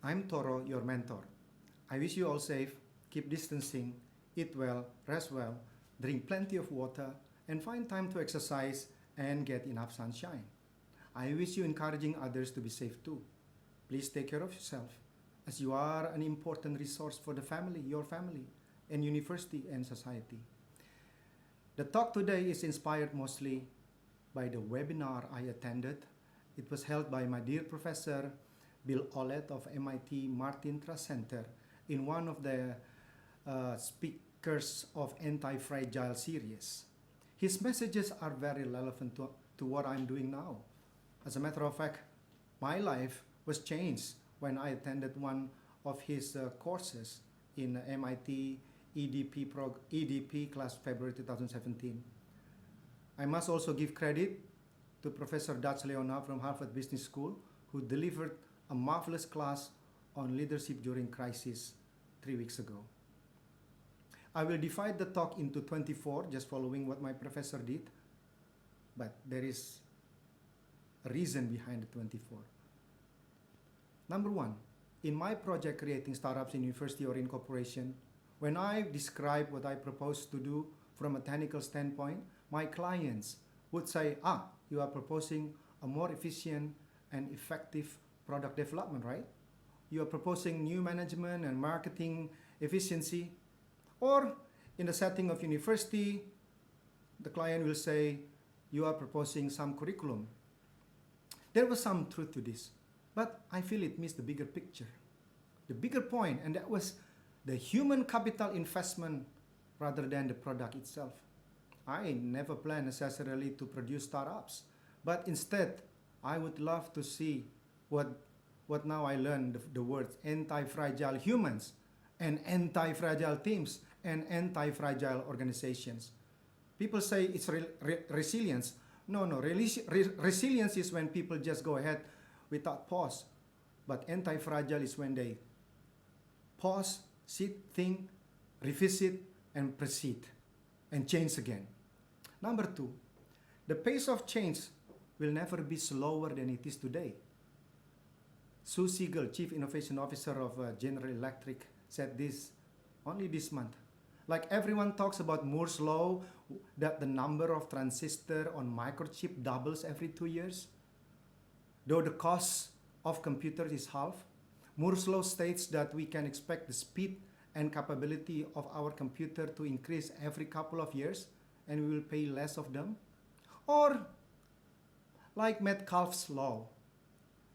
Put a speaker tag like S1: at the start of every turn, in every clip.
S1: I'm Toro, your mentor. I wish you all safe, keep distancing, eat well, rest well, drink plenty of water, and find time to exercise and get enough sunshine. I wish you encouraging others to be safe too. Please take care of yourself, as you are an important resource for the family, your family, and university and society. The talk today is inspired mostly by the webinar I attended. It was held by my dear professor, Bill Olet of MIT Martin Trust Center in one of the Speakers of Anti-Fragile series. His messages are very relevant to what I'm doing now. As a matter of fact, my life was changed when I attended one of his courses in MIT EDP class February 2017. I must also give credit to Professor Gadjah from Harvard Business School, who delivered a marvelous class on leadership during crisis 3 weeks ago. I will divide the talk into 24, just following what my professor did, but there is a reason behind the 24. Number one, in my project creating startups in university or in corporation, when I describe what I propose to do from a technical standpoint, my clients would say, you are proposing a more efficient and effective product development, right? You are proposing new management and marketing efficiency. Or in the setting of university, the client will say, you are proposing some curriculum. There was some truth to this, but I feel it missed the bigger picture. The bigger point, and that was the human capital investment rather than the product itself. I never plan necessarily to produce startups, but instead, I would love to see what now I learned, the words anti-fragile humans and anti-fragile teams and anti-fragile organizations. People say it's resilience. No, resilience is when people just go ahead without pause. But anti-fragile is when they pause, sit, think, revisit, and proceed, and change again. Number two, the pace of change will never be slower than it is today. Siegel, Chief Innovation Officer of General Electric, said this only this month. Like everyone talks about Moore's Law, that the number of transistors on microchip doubles every 2 years. Though the cost of computers is half, Moore's Law states that we can expect the speed and capability of our computer to increase every couple of years, and we will pay less of them. Or like Metcalfe's law,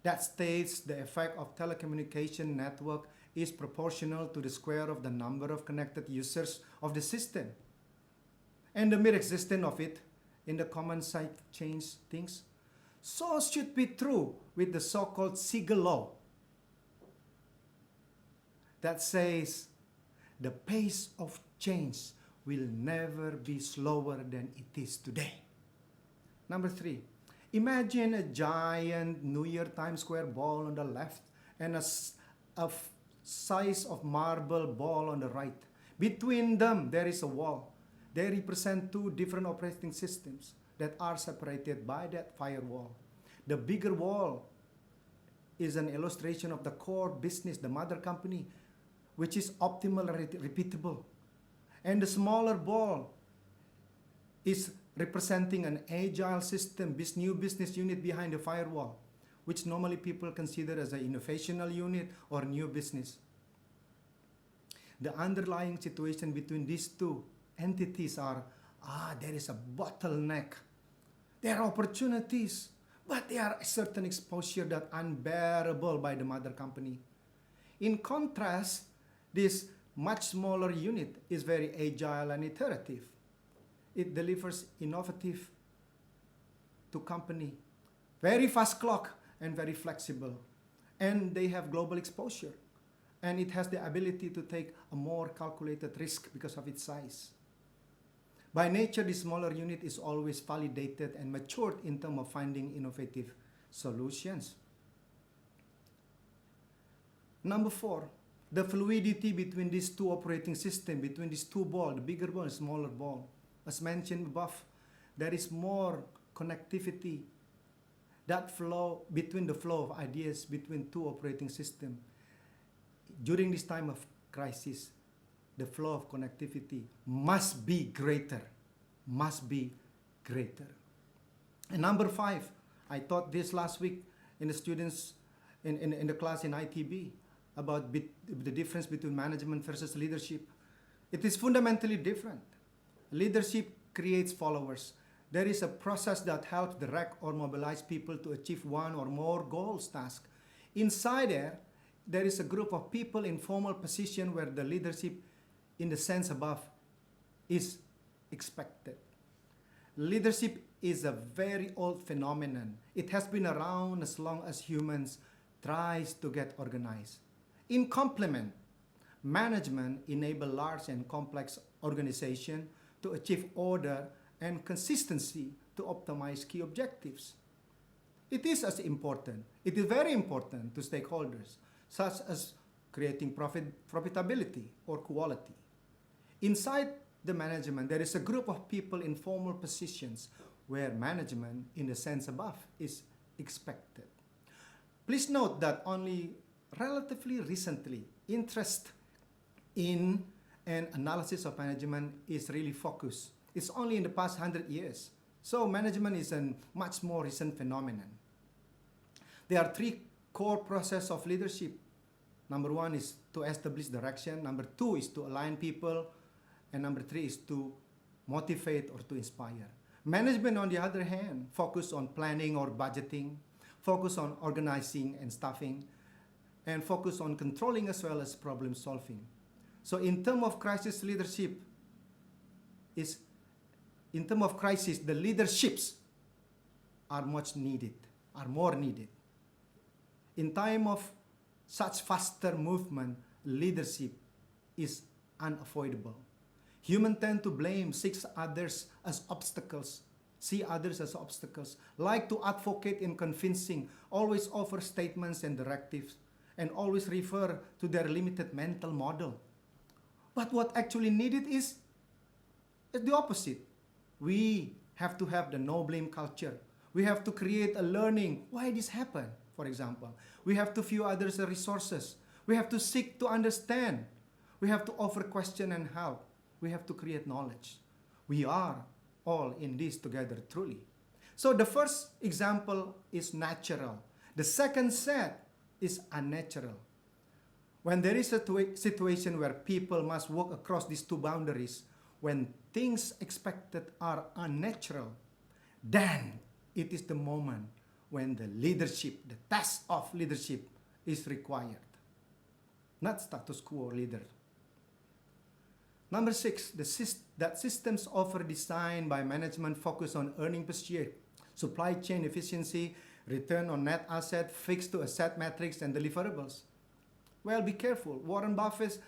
S1: that states the effect of telecommunication network is proportional to the square of the number of connected users of the system. And the mere existence of it in the common site changes things. So should be true with the so-called Siegel law that says the pace of change will never be slower than it is today. Number three, imagine a giant New Year Times Square ball on the left and a size of marble ball on the right. Between them, there is a wall. They represent two different operating systems that are separated by that firewall. The bigger wall is an illustration of the core business, the mother company, which is optimal and repeatable. And the smaller ball is representing an agile system, this new business unit behind the firewall, which normally people consider as an innovational unit or new business. The underlying situation between these two entities are, there is a bottleneck. There are opportunities, but there are certain exposure that are unbearable by the mother company. In contrast, this much smaller unit is very agile and iterative. It delivers innovative to company, very fast clock and very flexible. And they have global exposure. And it has the ability to take a more calculated risk because of its size. By nature, the smaller unit is always validated and matured in terms of finding innovative solutions. Number four, the fluidity between these two operating systems, between these two balls, the bigger ball and smaller ball. As mentioned above, there is more connectivity, that flow between the flow of ideas between two operating systems. during this time of crisis, the flow of connectivity must be greater, must be greater. And number 5, I taught this last week in the students in the class in ITB about the difference between management versus leadership. It is fundamentally different. Leadership creates followers. There is a process that helps direct or mobilize people to achieve one or more goals, tasks. Inside there is a group of people in formal position where the leadership in the sense above is expected. Leadership is a very old phenomenon. It has been around as long as humans tries to get organized. In complement, management enables large and complex organizations to achieve order and consistency to optimize key objectives. It is very important to stakeholders, such as creating profitability or quality. Inside the management, there is a group of people in formal positions where management, in the sense above, is expected. Please note that only relatively recently, interest in an analysis of management is really focused. It's only in the past 100 years. So management is a much more recent phenomenon. There are 3 core processes of leadership. Number 1 is to establish direction. Number 2 is to align people. And number 3 is to motivate or to inspire. Management, on the other hand, focus on planning or budgeting, focus on organizing and staffing, and focus on controlling as well as problem solving. So in terms of crisis leadership, the leaderships are more needed. In time of such faster movement, leadership is unavoidable. Humans tend to see others as obstacles, like to advocate in convincing, always offer statements and directives, and always refer to their limited mental model. But what actually needed is the opposite. We have to have the no blame culture. We have to create a learning why this happened, for example. We have to view others as resources. We have to seek to understand. We have to offer question and help. We have to create knowledge. We are all in this together truly. So the first example is natural. The second set is unnatural. When there is a situation where people must work across these 2 boundaries, when things expected are unnatural, then it is the moment when the task of leadership is required, not status quo leader. Number 6, that systems offer design by management focus on earning per share, supply chain efficiency, return on net asset, fixed to asset metrics, and deliverables. Well, be careful. Warren Buffett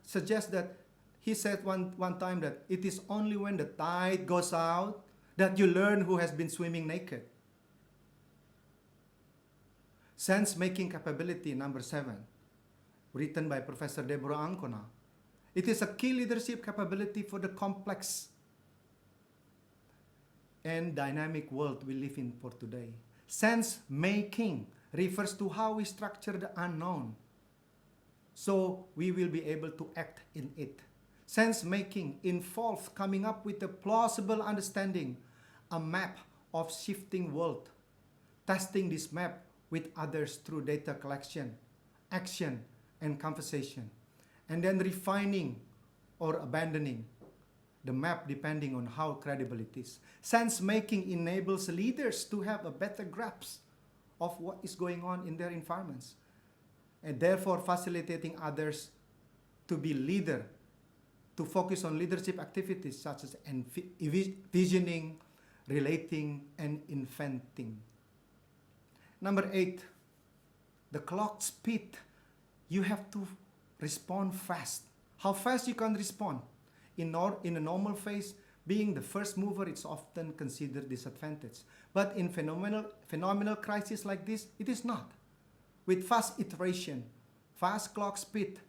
S1: suggests that he said one time that it is only when the tide goes out that you learn who has been swimming naked. Sense-making capability, number 7, written by Professor Deborah Ancona. It is a key leadership capability for the complex and dynamic world we live in for today. Sense-making refers to how we structure the unknown, so we will be able to act in it. Sense-making involves coming up with a plausible understanding, a map of shifting world, testing this map with others through data collection, action, and conversation, and then refining or abandoning the map depending on how credible it is. Sense-making enables leaders to have a better grasp of what is going on in their environments, and therefore facilitating others to be leader, to focus on leadership activities such as visioning, relating, and inventing. Number 8, the clock speed. You have to respond fast. How fast you can respond? In a normal phase, being the first mover is often considered disadvantage. But in phenomenal crisis like this, it is not. With fast iteration, fast clock speed,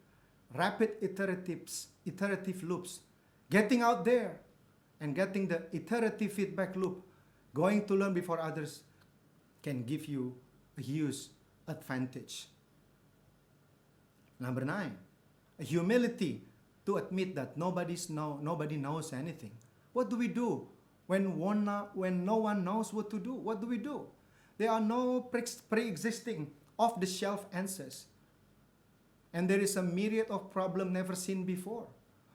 S1: rapid iterative loops, getting out there and getting the iterative feedback loop, going to learn before others can give you a huge advantage. Number 9, a humility to admit that nobody knows anything. What do we do when no one knows what to do? What do we do? There are no pre-existing off-the-shelf answers. And there is a myriad of problems never seen before.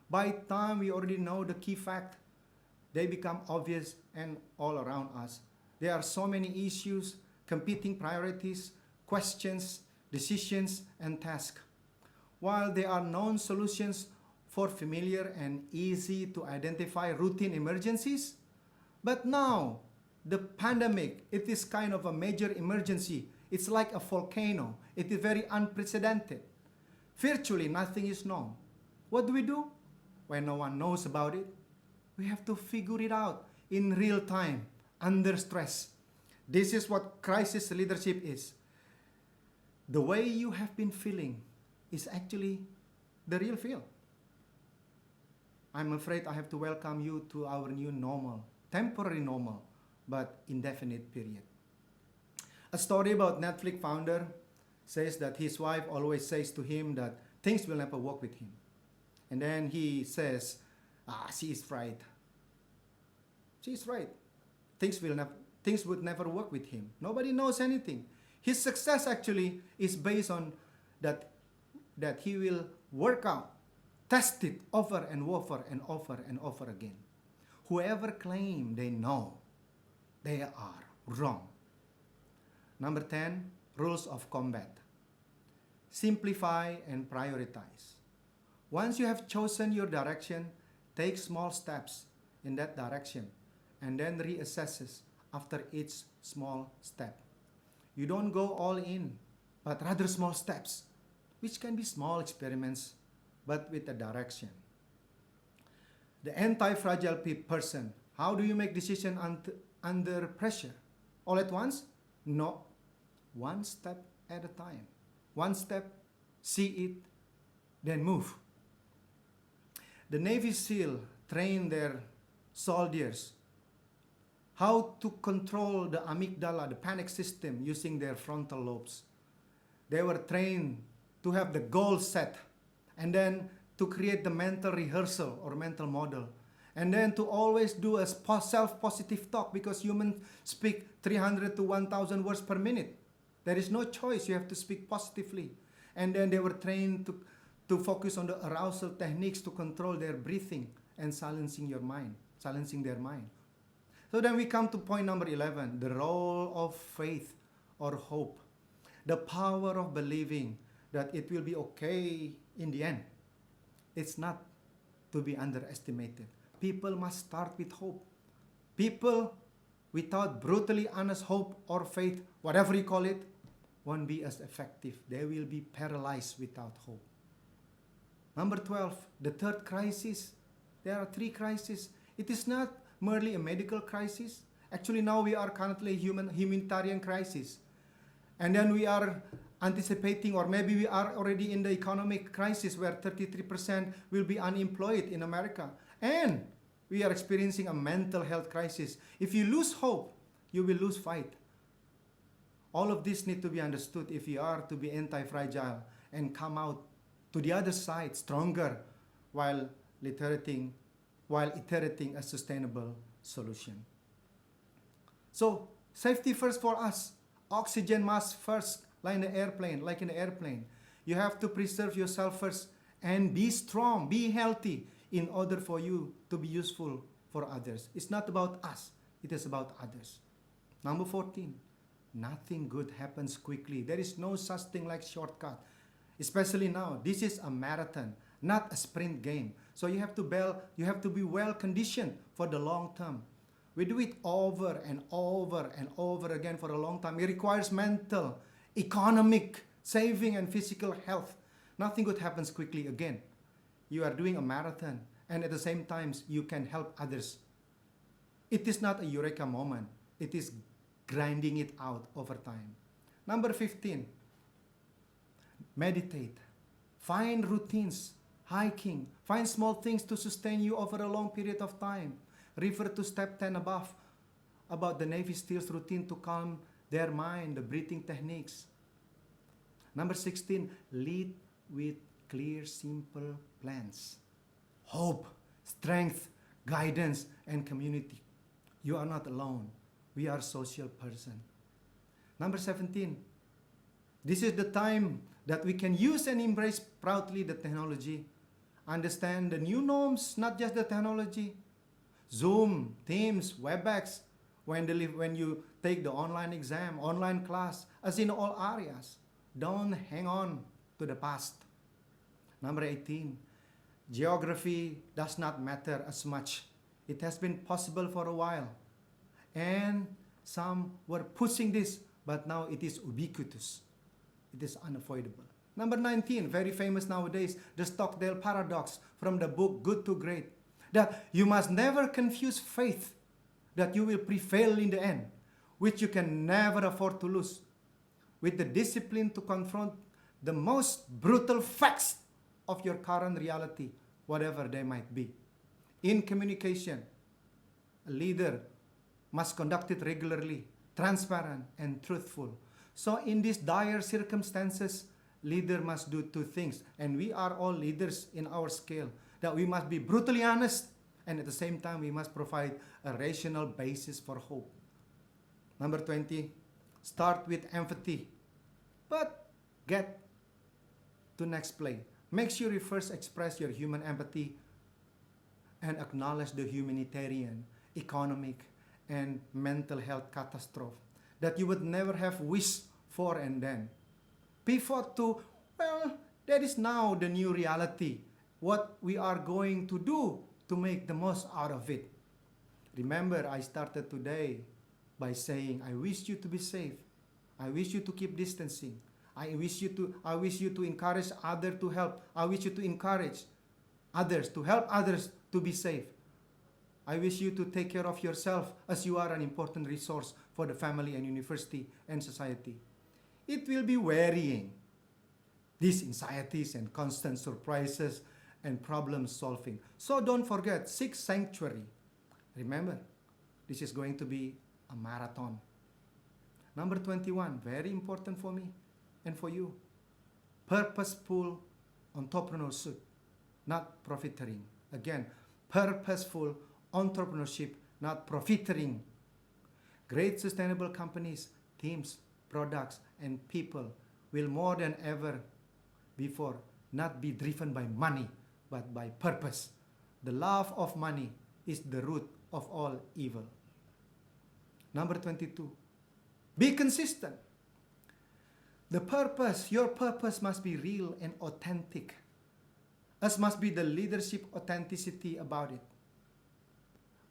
S1: By the time we already know the key fact, they become obvious and all around us. There are so many issues, competing priorities, questions, decisions, and tasks. While there are known solutions for familiar and easy to identify routine emergencies, but now the pandemic, it is kind of a major emergency. It's like a volcano. It is very unprecedented. Virtually nothing is known. What do we do? When no one knows about it, we have to figure it out in real time, under stress. This is what crisis leadership is. The way you have been feeling is actually the real feel. I'm afraid I have to welcome you to our new normal, temporary normal, but indefinite period. A story about Netflix founder says that his wife always says to him that things will never work with him. And then he says, she is right. She is right. Things would never work with him. Nobody knows anything. His success actually is based on that he will work out, test it over and over and over and over again. Whoever claim they know, they are wrong. Number 10, rules of combat. Simplify and prioritize. Once you have chosen your direction, take small steps in that direction and then reassess after each small step. You don't go all in, but rather small steps, which can be small experiments, but with a direction. The anti-fragile person. How do you make decisions under pressure? All at once? No. One step at a time. One step, see it, then move. The Navy SEAL train their soldiers how to control the amygdala, the panic system, using their frontal lobes. They were trained to have the goal set and then to create the mental rehearsal or mental model. And then to always do a self-positive talk, because humans speak 300 to 1,000 words per minute. There is no choice. You have to speak positively. And then they were trained to focus on the arousal techniques to control their breathing and silencing their mind. So then we come to point number 11, the role of faith or hope. The power of believing that it will be okay in the end. It's not to be underestimated. People must start with hope. People without brutally honest hope or faith, whatever you call it, won't be as effective. They will be paralyzed without hope. Number 12, the third crisis. There are 3 crises. It is not merely a medical crisis. Actually, now we are currently a humanitarian crisis. And then we are anticipating, or maybe we are already in the economic crisis where 33% will be unemployed in America. And we are experiencing a mental health crisis. If you lose hope, you will lose fight. All of this need to be understood if you are to be anti-fragile and come out to the other side stronger while iterating a sustainable solution. So, safety first for us. Oxygen mask first, like in the airplane. You have to preserve yourself first and be strong, be healthy in order for you to be useful for others. It's not about us, it is about others. Number 14, nothing good happens quickly. There is no such thing like shortcut. Especially now, this is a marathon, not a sprint game. So you have to be well conditioned for the long term. We do it over and over and over again for a long time. It requires mental, economic, saving, and physical health. Nothing good happens quickly again. You are doing a marathon, and at the same time, you can help others. It is not a eureka moment. It is grinding it out over time. Number 15, meditate. Find routines, hiking. Find small things to sustain you over a long period of time. Refer to step 10 above about the Navy SEALs routine to calm their mind, the breathing techniques. Number 16, lead with clear, simple plans. Hope, strength, guidance, and community. You are not alone. We are social person. Number 17. This is the time that we can use and embrace proudly the technology. Understand the new norms, not just the technology. Zoom, Teams, WebEx, when you take the online exam, online class, as in all areas. Don't hang on to the past. Number 18, geography does not matter as much. It has been possible for a while. And some were pushing this, but now it is ubiquitous. It is unavoidable. Number 19, very famous nowadays, the Stockdale paradox from the book Good to Great. That you must never confuse faith that you will prevail in the end, which you can never afford to lose, with the discipline to confront the most brutal facts of your current reality, whatever they might be. In communication, a leader must conduct it regularly, transparent, and truthful. So in these dire circumstances, leader must do two things, and we are all leaders in our scale, that we must be brutally honest, and at the same time, we must provide a rational basis for hope. Number 20, start with empathy, but get to next play. Make sure you first express your human empathy and acknowledge the humanitarian, economic, and mental health catastrophe that you would never have wished for, and then pivot to, well, that is now the new reality. What we are going to do to make the most out of it. Remember, I started today by saying, I wish you to be safe. I wish you to keep distancing. I wish you to encourage others to help. I wish you to encourage others to help others to be safe. I wish you to take care of yourself, as you are an important resource for the family and university and society. It will be wearying, these anxieties and constant surprises and problem solving. So don't forget, seek sanctuary. Remember, this is going to be a marathon. Number 21, very important for me and for you. Purposeful entrepreneurship, not profiteering. Again, purposeful entrepreneurship, not profiteering. Great sustainable companies, teams, products, and people will more than ever before not be driven by money, but by purpose. The love of money is the root of all evil. Number 22, be consistent. The purpose, your purpose must be real and authentic, as must be the leadership authenticity about it,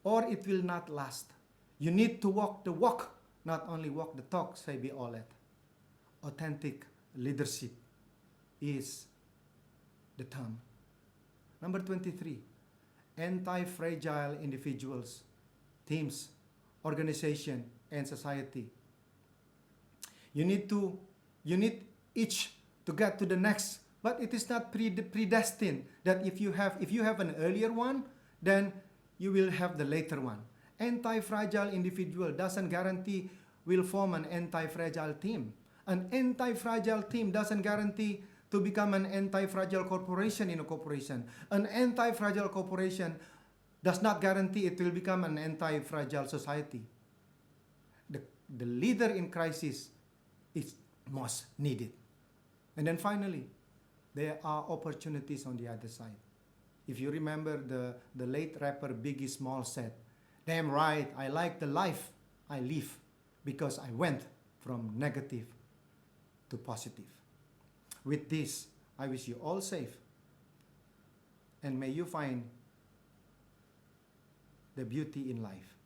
S1: or it will not last. You need to walk the walk, not only walk the talk, say be all that. Authentic leadership is the term. Number 23, anti-fragile individuals, teams, organization, and society. You need each to get to the next, but it is not predestined that if you have an earlier one, then you will have the later one. Anti-fragile individual doesn't guarantee will form an anti-fragile team. An anti-fragile team doesn't guarantee to become an anti-fragile corporation in a corporation. An anti-fragile corporation does not guarantee it will become an anti-fragile society. The leader in crisis is most needed. And then finally, there are opportunities on the other side. If you remember the late rapper Biggie Smalls said, "Damn right, I like the life I live because I went from negative to positive." With this, I wish you all safe, and may you find the beauty in life.